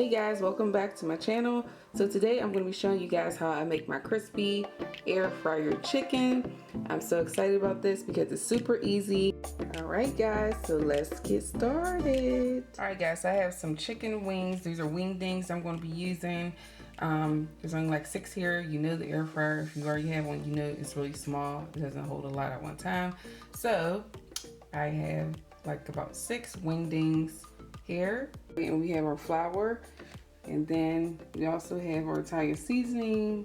Hey guys, welcome back to my channel. So today I'm going to be showing you guys how I make my crispy air fryer chicken. I'm so excited about this because it's super easy. Alright guys, so let's get started. Alright guys, so I have some chicken wings. These are wingdings I'm going to be using. There's only like 6 here. You know the air fryer, if you already have one, you know it's really small. It doesn't hold a lot at one time. So I have like about 6 wingdings here, and we have our flour, and then we also have our Italian seasoning.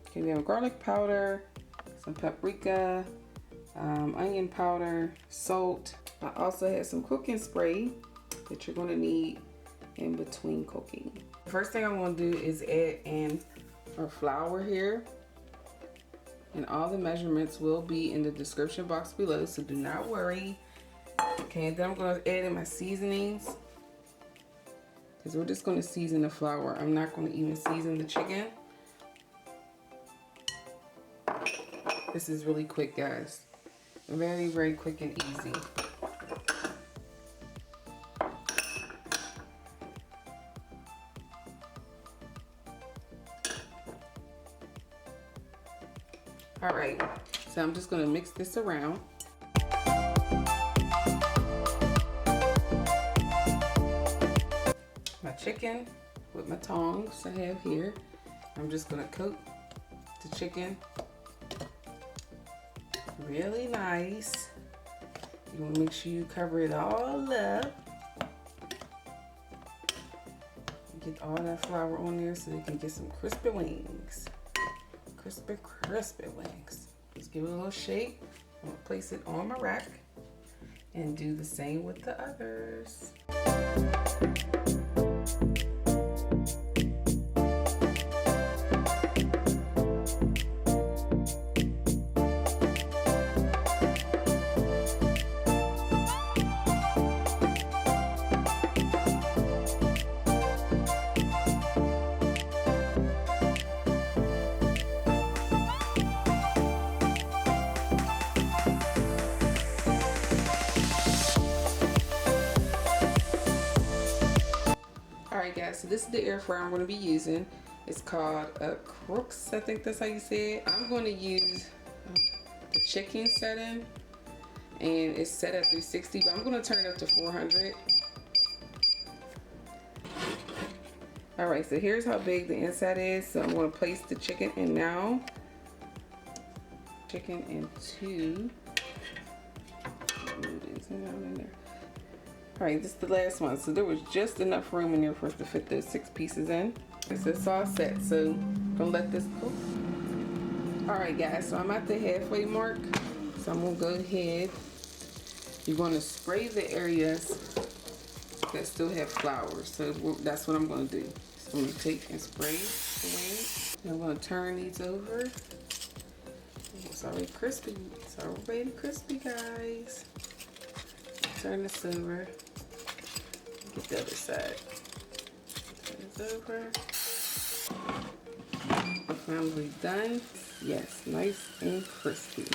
Okay, we have garlic powder, some paprika, onion powder, salt. I also have some cooking spray that you're going to need in between cooking. First thing I'm going to do is add in our flour here, and all the measurements will be in the description box below, so do not worry. Okay, and then I'm going to add in my seasonings, because we're just going to season the flour. I'm not going to even season the chicken. This is really quick, guys. Very, very quick and easy. Alright, so I'm just going to mix this around. My chicken with my tongs I have here. I'm just going to coat the chicken really nice. You want to make sure you cover it all up. Get all that flour on there so you can get some crispy wings. Crispy, crispy wings. Just give it a little shake. I'm going to place it on my rack and do the same with the others. Alright guys, so this is the air fryer I'm going to be using. It's called a Crux, I think that's how you say it. I'm going to use the chicken setting, and it's set at 360, but I'm going to turn it up to 400. Alright, so here's how big the inside is. So I'm going to place the chicken in now. Chicken into. In there. Alright, this is the last one. So there was just enough room in there for us to fit those 6 pieces in. So it's all set. So I'm gonna let this cook. Alright guys, so I'm at the halfway mark. So I'm gonna go ahead. You're gonna spray the areas that still have flour. So that's what I'm gonna do. So I'm gonna take and spray the wings. And I'm gonna turn these over. It's already crispy. It's already crispy, guys. Turn this over. Get the other side. Turn this over. Finally done. Yes, nice and crispy.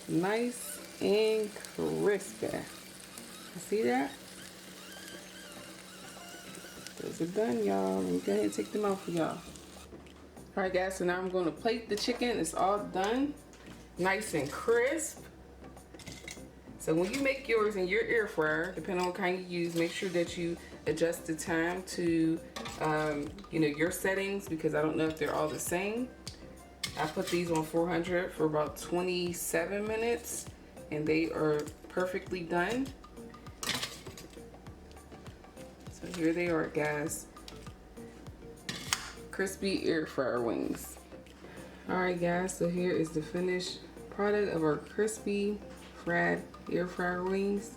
Nice and crispy. You see that? Those are done, y'all. Let me go ahead and take them out for y'all. Alright guys, so now I'm going to plate the chicken. It's all done. Nice and crisp. So when you make yours in your air fryer, depending on what kind you use, make sure that you adjust the time to you know, your settings, because I don't know if they're all the same. I put these on 400 for about 27 minutes and they are perfectly done. So here they are, guys. Crispy air fryer wings. Alright guys, so here is the finished product of our crispy fried air fryer wings.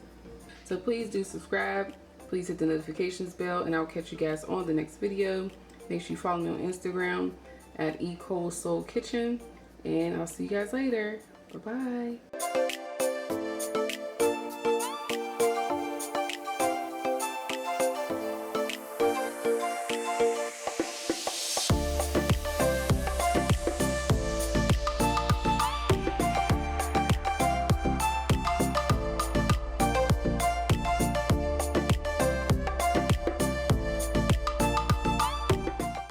So please do subscribe, please hit the notifications bell, and I'll catch you guys on the next video. Make sure you follow me on Instagram at erikacolesk, and I'll see you guys later. Bye bye.